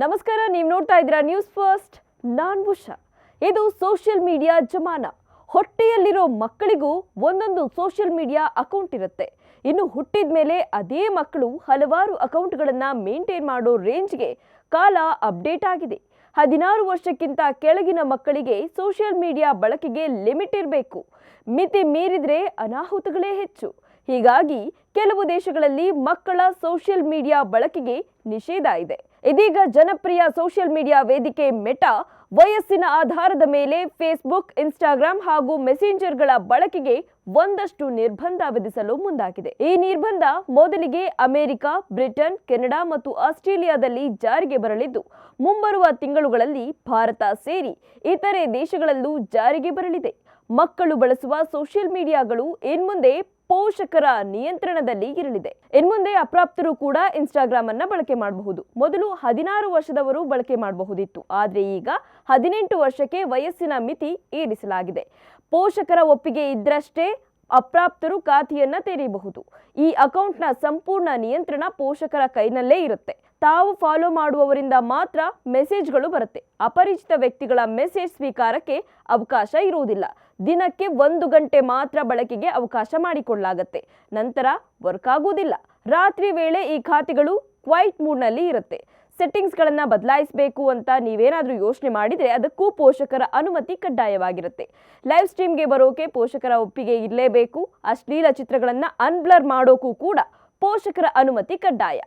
ನಮಸ್ಕಾರ, ನೀವು ನೋಡ್ತಾ ಇದ್ದೀರಾ ನ್ಯೂಸ್ ಫಸ್ಟ್. ನಾನು ಉಷಾ. ಇದು ಸೋಷಿಯಲ್ ಮೀಡಿಯಾ ಜಮಾನ. ಹೊಟ್ಟೆಯಲ್ಲಿರೋ ಮಕ್ಕಳಿಗೂ ಒಂದೊಂದು ಸೋಷಿಯಲ್ ಮೀಡಿಯಾ ಅಕೌಂಟ್ ಇರುತ್ತೆ. ಇನ್ನು ಹುಟ್ಟಿದ ಮೇಲೆ ಅದೇ ಮಕ್ಕಳು ಹಲವಾರು ಅಕೌಂಟ್ಗಳನ್ನು ಮೇಂಟೈನ್ ಮಾಡೋ ರೇಂಜ್ಗೆ ಕಾಲ ಅಪ್ಡೇಟ್ ಆಗಿದೆ. 16 ವರ್ಷಕ್ಕಿಂತ ಕೆಳಗಿನ ಮಕ್ಕಳಿಗೆ ಸೋಷಿಯಲ್ ಮೀಡಿಯಾ ಬಳಕೆಗೆ ಲಿಮಿಟ್ ಇರಬೇಕು. ಮಿತಿ ಮೀರಿದ್ರೆ ಅನಾಹುತಗಳೇ ಹೆಚ್ಚು. ಹೀಗಾಗಿ ಕೆಲವು ದೇಶಗಳಲ್ಲಿ ಮಕ್ಕಳ ಸೋಷಿಯಲ್ ಮೀಡಿಯಾ ಬಳಕೆಗೆ ನಿಷೇಧ ಇದೆ. ಇದೀಗ ಜನಪ್ರಿಯ ಸೋಷಿಯಲ್ ಮೀಡಿಯಾ ವೇದಿಕೆ ಮೆಟಾ ವಯಸ್ಸಿನ ಆಧಾರದ ಮೇಲೆ ಫೇಸ್ಬುಕ್, ಇನ್ಸ್ಟಾಗ್ರಾಂ ಹಾಗೂ ಮೆಸೆಂಜರ್ಗಳ ಬಳಕೆಗೆ ಒಂದಷ್ಟು ನಿರ್ಬಂಧ ವಿಧಿಸಲು ಮುಂದಾಗಿದೆ. ಈ ನಿರ್ಬಂಧ ಮೊದಲಿಗೆ ಅಮೆರಿಕ, ಬ್ರಿಟನ್, ಕೆನಡಾ ಮತ್ತು ಆಸ್ಟ್ರೇಲಿಯಾದಲ್ಲಿ ಜಾರಿಗೆ ಬರಲಿದ್ದು, ಮುಂಬರುವ ತಿಂಗಳುಗಳಲ್ಲಿ ಭಾರತ ಸೇರಿ ಇತರೆ ದೇಶಗಳಲ್ಲೂ ಜಾರಿಗೆ ಬರಲಿದೆ. ಮಕ್ಕಳು ಬಳಸುವ ಸೋಷಿಯಲ್ ಮೀಡಿಯಾಗಳು ಇನ್ಮುಂದೆ ಪೋಷಕರ ನಿಯಂತ್ರಣದಲ್ಲಿ ಇರಲಿದೆ. ಇನ್ಮುಂದೆ ಅಪ್ರಾಪ್ತರು ಕೂಡ ಇನ್ಸ್ಟಾಗ್ರಾಮ್ ಅನ್ನ ಬಳಕೆ ಮಾಡಬಹುದು. ಮೊದಲು 16 ವರ್ಷದವರು ಬಳಕೆ ಮಾಡಬಹುದಿತ್ತು, ಆದ್ರೆ ಈಗ 18 ವರ್ಷಕ್ಕೆ ವಯಸ್ಸಿನ ಮಿತಿ ಏರಿಸಲಾಗಿದೆ. ಪೋಷಕರ ಒಪ್ಪಿಗೆ ಇದ್ರಷ್ಟೇ ಅಪ್ರಾಪ್ತರು ಖಾತೆಯನ್ನ ತೆರೆಯಬಹುದು. ಈ ಅಕೌಂಟ್ನ ಸಂಪೂರ್ಣ ನಿಯಂತ್ರಣ ಪೋಷಕರ ಕೈನಲ್ಲೇ ಇರುತ್ತೆ. ತಾವು ಫಾಲೋ ಮಾಡುವವರಿಂದ ಮಾತ್ರ ಮೆಸೇಜ್ಗಳು ಬರುತ್ತೆ. ಅಪರಿಚಿತ ವ್ಯಕ್ತಿಗಳ ಮೆಸೇಜ್ ಸ್ವೀಕಾರಕ್ಕೆ ಅವಕಾಶ ಇರುವುದಿಲ್ಲ. ದಿನಕ್ಕೆ 1 ಗಂಟೆ ಮಾತ್ರ ಬಳಕೆಗೆ ಅವಕಾಶ ಮಾಡಿಕೊಳ್ಳಲಾಗುತ್ತೆ. ನಂತರ ವರ್ಕ್ ಆಗುವುದಿಲ್ಲ. ರಾತ್ರಿ ವೇಳೆ ಈ ಖಾತೆಗಳು ಕ್ವೈಟ್ ಮೂಡ್ನಲ್ಲಿ ಇರುತ್ತೆ. ಸೆಟ್ಟಿಂಗ್ಸ್ಗಳನ್ನು ಬದಲಾಯಿಸಬೇಕು ಅಂತ ನೀವೇನಾದರೂ ಯೋಚನೆ ಮಾಡಿದರೆ ಅದಕ್ಕೂ ಪೋಷಕರ ಅನುಮತಿ ಕಡ್ಡಾಯವಾಗಿರುತ್ತೆ. ಲೈವ್ ಸ್ಟ್ರೀಮ್ಗೆ ಬರೋಕೆ ಪೋಷಕರ ಒಪ್ಪಿಗೆ ಇರಲೇಬೇಕು. ಅಶ್ಲೀಲ ಚಿತ್ರಗಳನ್ನು ಅನ್ಬ್ಲರ್ ಮಾಡೋಕ್ಕೂ ಕೂಡ ಪೋಷಕರ ಅನುಮತಿ ಕಡ್ಡಾಯ.